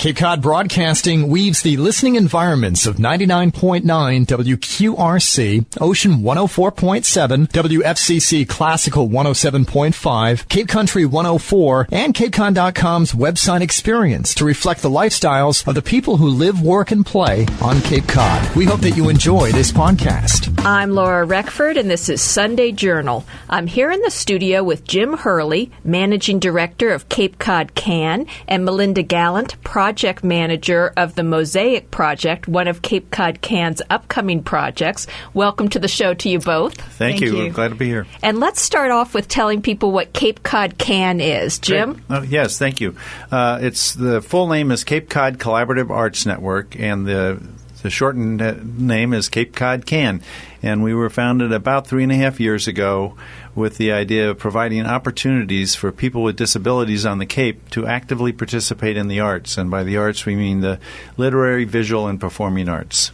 Cape Cod Broadcasting weaves the listening environments of 99.9 WQRC, Ocean 104.7, WFCC Classical 107.5, Cape Country 104, and CapeCon.com's website experience to reflect the lifestyles of the people who live, work, and play on Cape Cod. We hope that you enjoy this podcast. I'm Laura Reckford, and this is Sunday Journal. I'm here in the studio with Jim Hurley, Managing Director of Cape Cod CAN, and Melinda Gallant, Project Manager of the Mosaic Project, one of Cape Cod CAN's upcoming projects. Welcome to the show to you both. Thank you. We're glad to be here. And let's start off with telling people what Cape Cod CAN is. Jim? Yes, thank you. It's the full name is Cape Cod Collaborative Arts Network, and the shortened name is Cape Cod CAN. And we were founded about 3.5 years ago with the idea of providing opportunities for people with disabilities on the Cape to actively participate in the arts. And by the arts, we mean the literary, visual, and performing arts.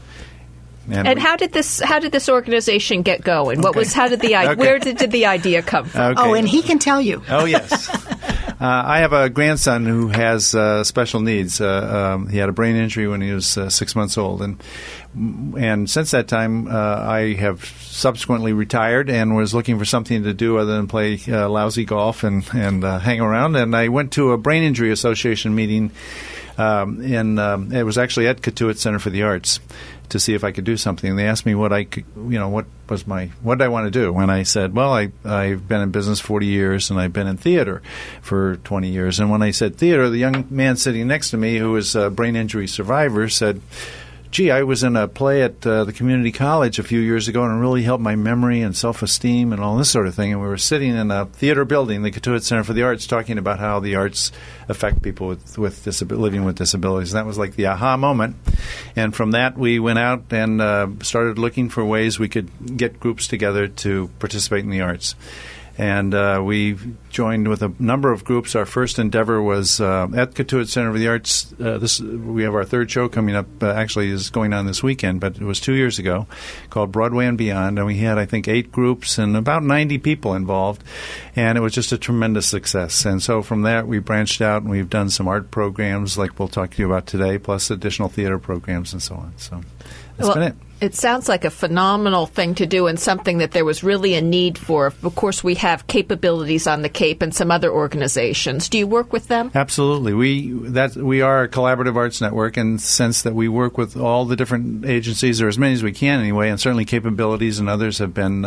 And how did this organization get going? Where did the idea come from? Okay. Oh, and he can tell you. Oh, yes. I have a grandson who has special needs. He had a brain injury when he was 6 months old, and since that time, I have subsequently retired and was looking for something to do other than play lousy golf and hang around. And I went to a Brain Injury Association meeting, it was actually at Cotuit Center for the Arts, to see if I could do something. And they asked me what did I want to do? And I said, well, I've been in business 40 years and I've been in theater for 20 years. And when I said theater, the young man sitting next to me, who was a brain injury survivor, said, gee, I was in a play at the community college a few years ago, and it really helped my memory and self-esteem and all this sort of thing. And we were sitting in a theater building, the Cotuit Center for the Arts, talking about how the arts affect people living with disabilities. And that was like the aha moment. And from that, we went out and started looking for ways we could get groups together to participate in the arts. And we joined with a number of groups. Our first endeavor was at Cotuit Center for the Arts. We have our third show coming up, actually is going on this weekend, but it was 2 years ago, called Broadway and Beyond. And we had, I think, 8 groups and about 90 people involved. And it was just a tremendous success. And so from that, we branched out and we've done some art programs like we'll talk to you about today, plus additional theater programs and so on. So that's been it. It sounds like a phenomenal thing to do and something that there was really a need for. Of course, we have capabilities on the Cape and some other organizations. Do you work with them? Absolutely. We are a collaborative arts network in the sense that we work with all the different agencies, or as many as we can anyway, and certainly capabilities and others have been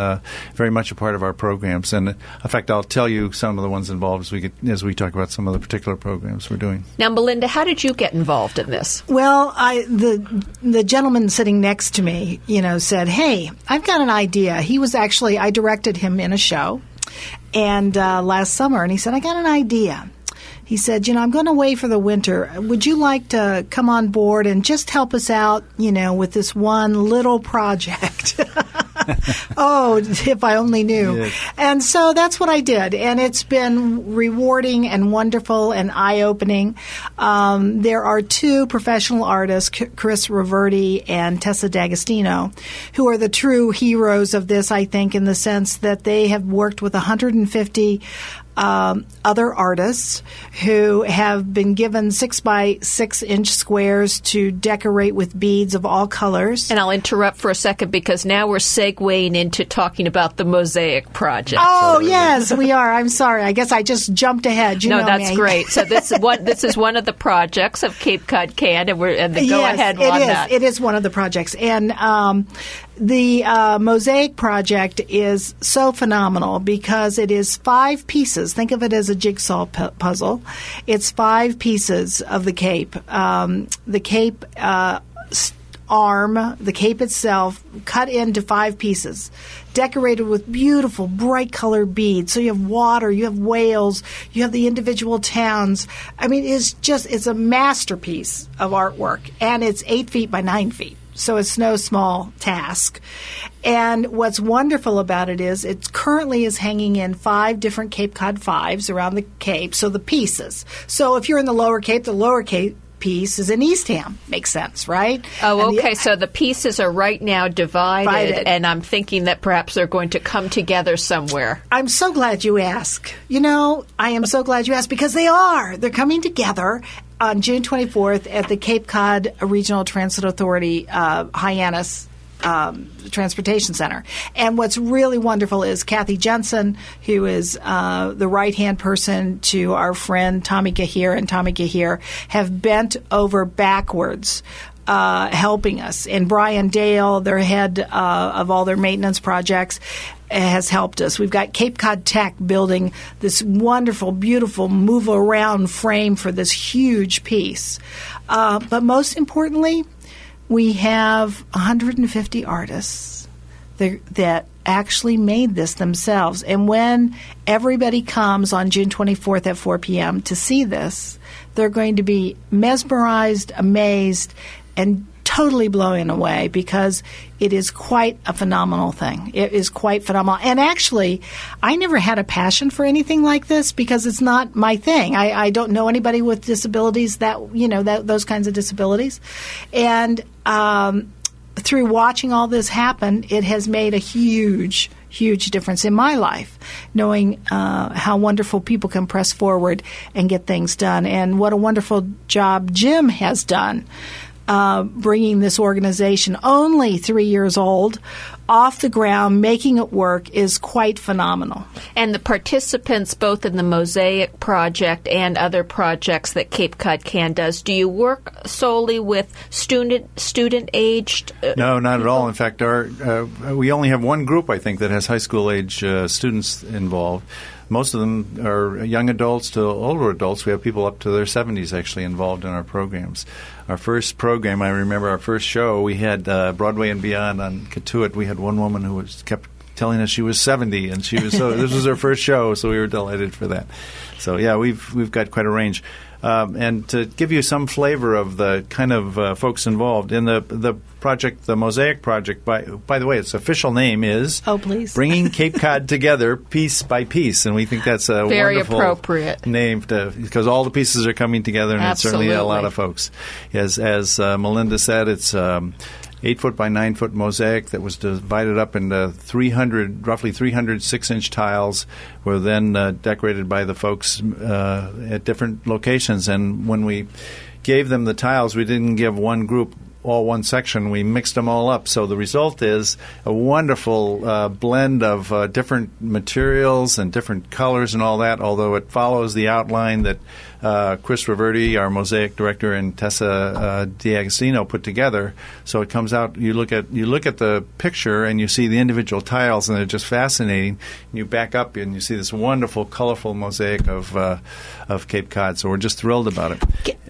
very much a part of our programs. And in fact, I'll tell you some of the ones involved as we talk about some of the particular programs we're doing. Now, Melinda, how did you get involved in this? Well, the gentleman sitting next to me, said, hey, I've got an idea. I directed him in a show and last summer, and he said, I got an idea. He said, I'm going away for the winter. Would you like to come on board and just help us out, with this one little project? Oh, if I only knew. Yes. And so that's what I did. And it's been rewarding and wonderful and eye-opening. There are 2 professional artists, Chris Reverti and Tessa D'Agostino, who are the true heroes of this, I think, in the sense that they have worked with 150 other artists who have been given 6 by 6 inch squares to decorate with beads of all colors. And I'll interrupt for a second because now we're segueing into talking about the Mosaic Project. Oh, yes, we are. I'm sorry. I guess I just jumped ahead. No, that's me. Great. So this is one of the projects of Cape Cod CAN, and the go-ahead on that. It is one of the projects. And the Mosaic Project is so phenomenal because it is 5 pieces. Think of it as a jigsaw puzzle. It's 5 pieces of the Cape. The Cape arm, the Cape itself, cut into 5 pieces, decorated with beautiful, bright-colored beads. So you have water, you have whales, you have the individual towns. I mean, it's a masterpiece of artwork, and it's 8 feet by 9 feet. So it's no small task. And what's wonderful about it is it currently is hanging in 5 different Cape Cod 5s around the Cape, so the pieces. So if you're in the Lower Cape, the Lower Cape piece is in Eastham. Makes sense, right? Oh, okay. So the pieces are right now divided, and I'm thinking that perhaps they're going to come together somewhere. I'm so glad you asked. I am so glad you asked because they are. They're coming together, on June 24th at the Cape Cod Regional Transit Authority Hyannis Transportation Center. And what's really wonderful is Kathy Jensen, who is the right-hand person to our friend Tommy Gahir, and Tommy Gahir have bent over backwards helping us. And Brian Dale, their head of all their maintenance projects, has helped us. We've got Cape Cod Tech building this wonderful, beautiful move-around frame for this huge piece. But most importantly, we have 150 artists that actually made this themselves. And when everybody comes on June 24th at 4 p.m. to see this, they're going to be mesmerized, amazed, and totally blown away, because it is quite a phenomenal thing. It is quite phenomenal. And actually, I never had a passion for anything like this because it's not my thing. I don't know anybody with disabilities those kinds of disabilities. And through watching all this happen, it has made a huge difference in my life, knowing how wonderful people can press forward and get things done. And what a wonderful job Jim has done bringing this organization, only 3 years old, off the ground, making it work, is quite phenomenal. And the participants, both in the Mosaic Project and other projects that Cape Cod CAN does, do you work solely with student-aged No, not people? at all. In fact, we only have one group, I think, that has high school-age students involved. Most of them are young adults to older adults. We have people up to their 70s actually involved in our programs. Our first program, I remember our first show, we had Broadway and Beyond on Katuitt. We had one woman who kept telling us she was 70, and she was this was her first show, so we were delighted for that. So yeah, we've got quite a range. And to give you some flavor of the kind of folks involved in the project, the Mosaic Project, by the way, its official name is Bringing Cape Cod Together Piece by Piece, and we think that's a very wonderful appropriate name because all the pieces are coming together, and Absolutely. It's certainly a lot of folks. As Melinda said, it's 8-foot by 9-foot mosaic that was divided up into roughly 300 6-inch tiles, were then decorated by the folks at different locations. And when we gave them the tiles, we didn't give one group all one section. We mixed them all up. So the result is a wonderful blend of different materials and different colors and all that, although it follows the outline that Chris Reverdy, our mosaic director, and Tessa D'Agostino put together. So it comes out, you look at the picture and you see the individual tiles, and they're just fascinating. And you back up and you see this wonderful, colorful mosaic of Cape Cod. So we're just thrilled about it.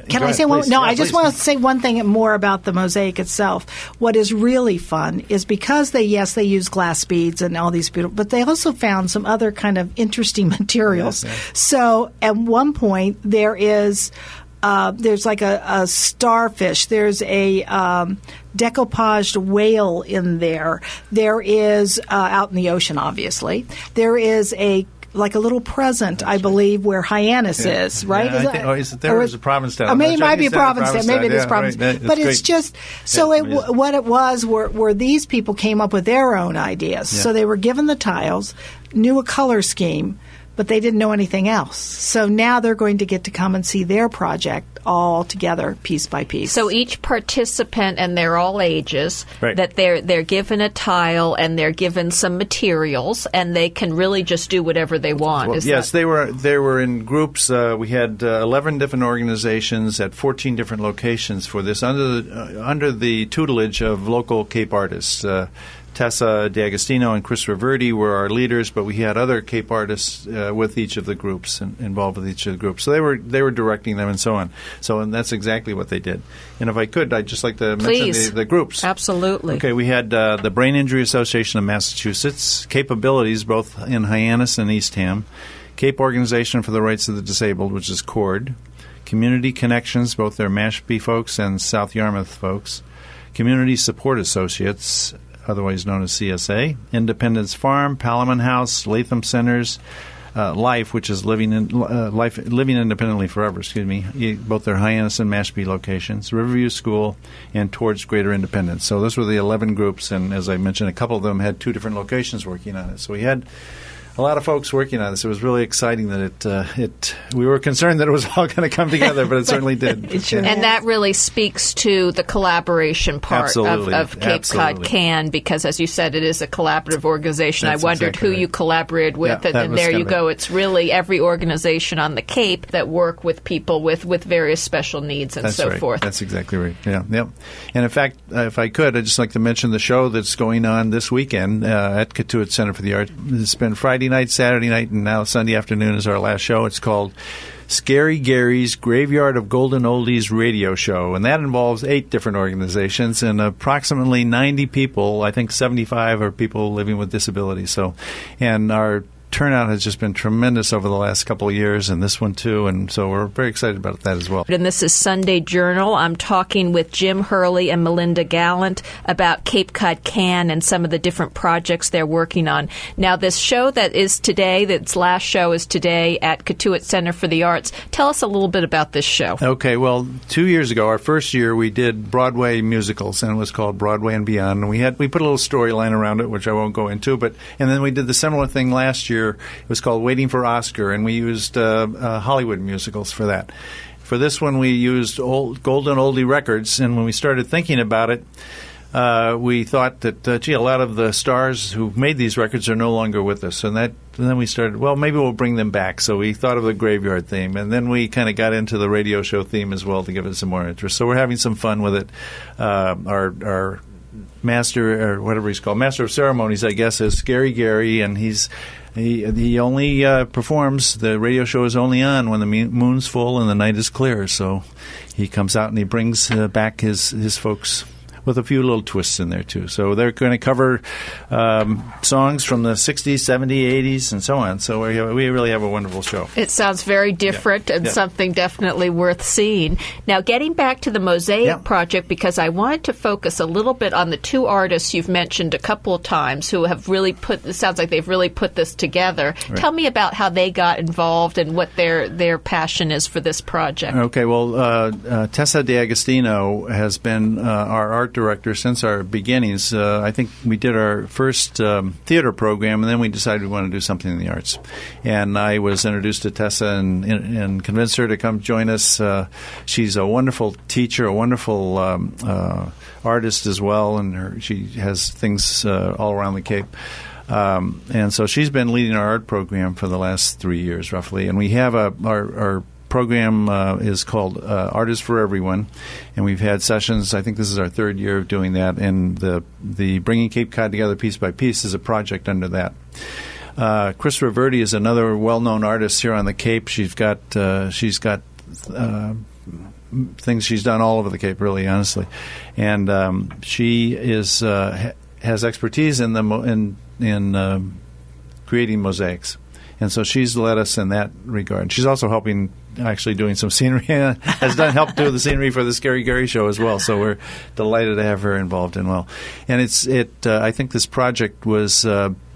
Can I say one? No, I just want to say one thing more about the mosaic itself. What is really fun is because they use glass beads and all these beautiful, but they also found some other kind of interesting materials. Yes. So at one point there's like a starfish. There's a decoupaged whale in there. There is out in the ocean, obviously. There is like a little present, I believe, where Hyannis is, right? Yeah, is it there or is it Provincetown? Or maybe it might be Provincetown. Maybe it is Provincetown. Right. But it's just so what it was were these people came up with their own ideas. Yeah. So they were given the tiles, knew a color scheme, but they didn't know anything else. So now they're going to get to come and see their project all together, piece by piece. So each participant, and they're all ages, right, that they're given a tile and they're given some materials, and they can really just do whatever they want. Well, yes, they were in groups. We had 11 different organizations at 14 different locations for this under the tutelage of local Cape artists. Tessa D'Agostino and Chris Reverdy were our leaders, but we had other Cape artists with each of the groups and involved with each of the groups. So they were directing them and so on. And that's exactly what they did. And if I could, I'd just like to mention the groups. Absolutely. Okay, we had the Brain Injury Association of Massachusetts, Capabilities, both in Hyannis and Eastham, Cape Organization for the Rights of the Disabled, which is CORD, Community Connections, both their Mashpee folks and South Yarmouth folks, Community Support Associates, otherwise known as CSA, Independence Farm, Palamon House, Latham Centers, Life, which is Living Independently Forever, both their Hyannis and Mashpee locations, Riverview School, and Towards Greater Independence. So those were the 11 groups, and as I mentioned, a couple of them had 2 different locations working on it. So we had a lot of folks working on this. It was really exciting that we were concerned that it was all going to come together, but it certainly did. It sure And that really speaks to the collaboration part of Cape Cod CAN, because, as you said, it is a collaborative organization. That's I wondered exactly who right. you collaborated with, Yeah, and that then was there kind you of go. it. It's really every organization on the Cape that work with people with various special needs and That's so right. forth. That's exactly right. Yeah, yep. And in fact, if I could, I'd just like to mention the show that's going on this weekend at Cotuit Center for the Arts. It's been Friday night, Saturday night, and now Sunday afternoon is our last show. It's called Scary Gary's Graveyard of Golden Oldies Radio Show, and that involves 8 different organizations and approximately 90 people. I think 75 are people living with disabilities. So, and our turnout has just been tremendous over the last couple of years, and this one too, and so we're very excited about that as well. And this is Sunday Journal. I'm talking with Jim Hurley and Melinda Gallant about Cape Cod CAN and some of the different projects they're working on. Now, this show that is today, its last show is today at Cotuit Center for the Arts. Tell us a little bit about this show. Okay, well, 2 years ago, our first year, we did Broadway musicals, and it was called Broadway and Beyond. And we put a little storyline around it, which I won't go into, and then we did the similar thing last year. It was called Waiting for Oscar, and we used Hollywood musicals for that. For this one, we used golden oldie records, and when we started thinking about it, we thought that, a lot of the stars who made these records are no longer with us. And then we started, well, maybe we'll bring them back. So we thought of the graveyard theme, and then we kind of got into the radio show theme as well to give it some more interest. So we're having some fun with it. Our master, or whatever he's called, master of ceremonies, I guess, is Scary Gary, and he only performs. The radio show is only on when the moon's full and the night is clear. So he comes out and he brings back his folks with a few little twists in there too. So they're going to cover songs from the 60s, 70s, 80s, and so on. So we really have a wonderful show. It sounds very different and something definitely worth seeing. Now, getting back to the Mosaic Project, because I wanted to focus a little bit on the 2 artists you've mentioned a couple of times who have really it sounds like they've really put this together. Right. Tell me about how they got involved and what their passion is for this project. Okay, well, Tessa DeAgostino has been our art director since our beginnings. I think we did our first theater program, and then we decided we wanted to do something in the arts. And I was introduced to Tessa and convinced her to come join us. She's a wonderful teacher, a wonderful artist as well, and she has things all around the Cape. And so she's been leading our art program for the last 3 years, roughly. And we have our program is called Art is for Everyone, and we've had sessions. I think this is our 3rd year of doing that, and the Bringing Cape Cod Together Piece by Piece is a project under that. Chris Reverdy is another well-known artist here on the Cape. She's got things she's done all over the Cape, really, honestly, and she has expertise in creating mosaics. And so she's led us in that regard. She's also helping, actually doing some scenery, helped do the scenery for the Scary Gary show as well. So we're delighted to have her involved in well. And I think this project was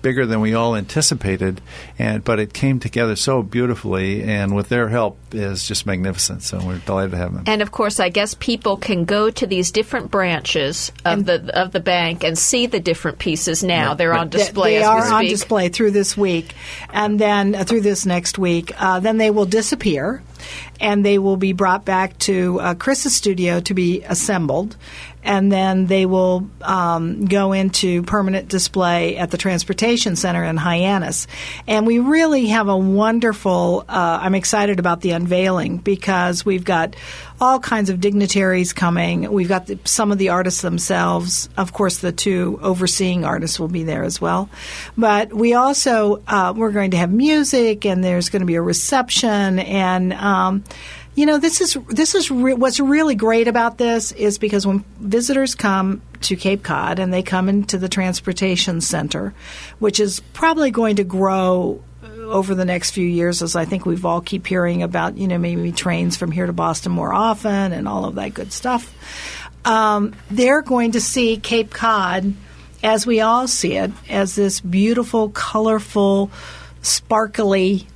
bigger than we all anticipated, but it came together so beautifully, and with their help is just magnificent. So we're delighted to have them. And of course, I guess people can go to these different branches of the bank and see the different pieces now. They're on display. They are on display through this week, and then through this next week. Then they will disappear, and they will be brought back to Chris's studio to be assembled. And then they will go into permanent display at the Transportation Center in Hyannis. And we really have a wonderful, I'm excited about the unveiling because we've got all kinds of dignitaries coming. We've got some of the artists themselves. Of course, the 2 overseeing artists will be there as well. But we also, we're going to have music, and there's going to be a reception, and this is what's really great about this is because when visitors come to Cape Cod and they come into the Transportation Center, which is probably going to grow over the next few years, as I think we've all keep hearing about, maybe trains from here to Boston more often and all of that good stuff. They're going to see Cape Cod, as we all see it, as this beautiful, colorful, sparkly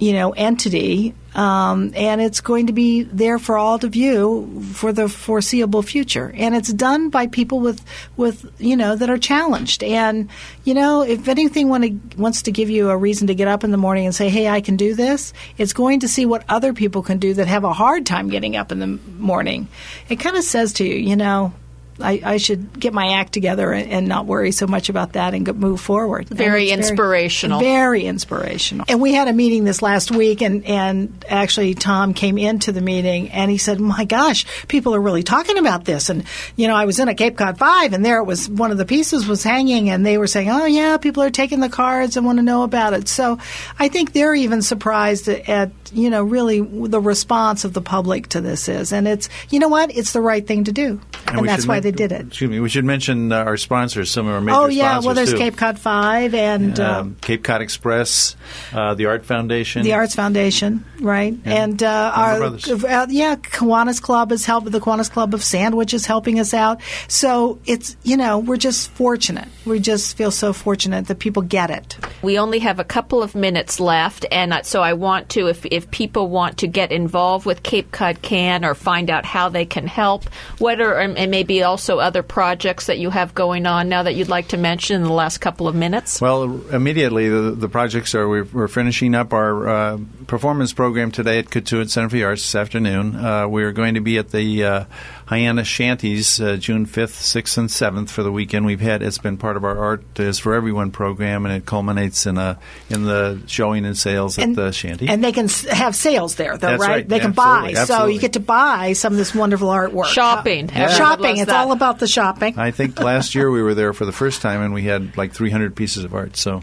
entity, and it's going to be there for all to view for the foreseeable future. And it's done by people with that are challenged. And if anything wants to give you a reason to get up in the morning and say, "Hey, I can do this," it's going to see what other people can do that have a hard time getting up in the morning. It kind of says to you, I should get my act together and not worry so much about that and move forward. Very inspirational. Very inspirational. And we had a meeting this last week, and actually Tom came into the meeting, and he said, "My gosh, people are really talking about this." And, I was in a Cape Cod 5, and there it was, one of the pieces was hanging, and they were saying, "Oh, yeah, people are taking the cards and want to know about it." So I think they're even surprised at really the response of the public to this is. And it's, it's the right thing to do. And that's why they did it. Excuse me. We should mention our sponsors, some of our major sponsors. Oh, yeah. Well, there's too. Cape Cod 5 and Cape Cod Express, the Art Foundation. The Arts Foundation, right. And our Kiwanis Club is helping. The Kiwanis Club of Sandwich is helping us out. So it's, we're just fortunate. We just feel so fortunate that people get it. We only have a couple of minutes left, and so I want to, if people want to get involved with Cape Cod CAN or find out how they can help, and maybe also other projects that you have going on now that you'd like to mention in the last couple of minutes? Well, immediately the projects are we're finishing up our performance program today at Cotuit Center for the Arts this afternoon. We are going to be at the Hyannis Shanties June 5th, 6th, and 7th for the weekend. It's been part of our Art is for Everyone program, and it culminates in the showing and sales at the shanty. And they can have sales there, though, That's right? They can buy. Absolutely. So you get to buy some of this wonderful artwork. Shopping. Shopping. It's all about the shopping. I think last year we were there for the first time, and we had like 300 pieces of art. So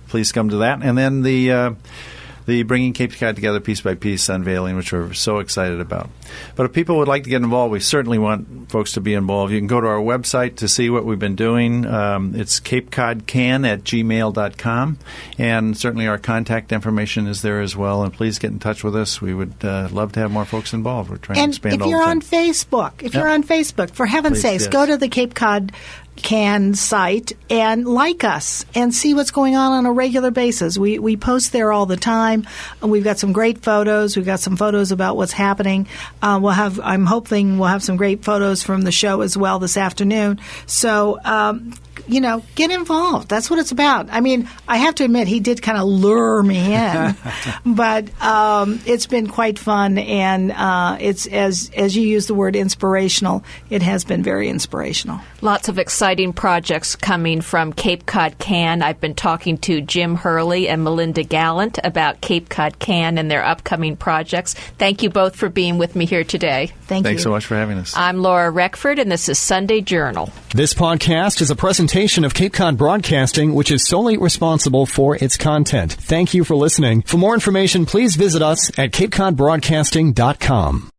please come to that. And then the Bringing Cape Cod Together piece by piece unveiling, which we're so excited about. But if people would like to get involved, we certainly want folks to be involved. You can go to our website to see what we've been doing. It's capecodcan@gmail.com, and certainly our contact information is there as well. And please get in touch with us. We would love to have more folks involved. We're trying to expand all the time. And if you're on Facebook, for heaven's sakes, go to the Cape Cod CAN site and like us and see what's going on a regular basis. We post there all the time. We've got some great photos. We've got some photos about what's happening. I'm hoping we'll have some great photos from the show as well this afternoon. So, get involved. That's what it's about. I mean, I have to admit, he did kind of lure me in, but it's been quite fun, and it's as you use the word inspirational, it has been very inspirational. Lots of exciting projects coming from Cape Cod CAN. I've been talking to Jim Hurley and Melinda Gallant about Cape Cod CAN and their upcoming projects. Thank you both for being with me here today. Thanks so much for having us. I'm Laura Reckford, and this is Sunday Journal. This podcast is a presentation of Cape Cod Broadcasting, which is solely responsible for its content. Thank you for listening. For more information, please visit us at capecodbroadcasting.com.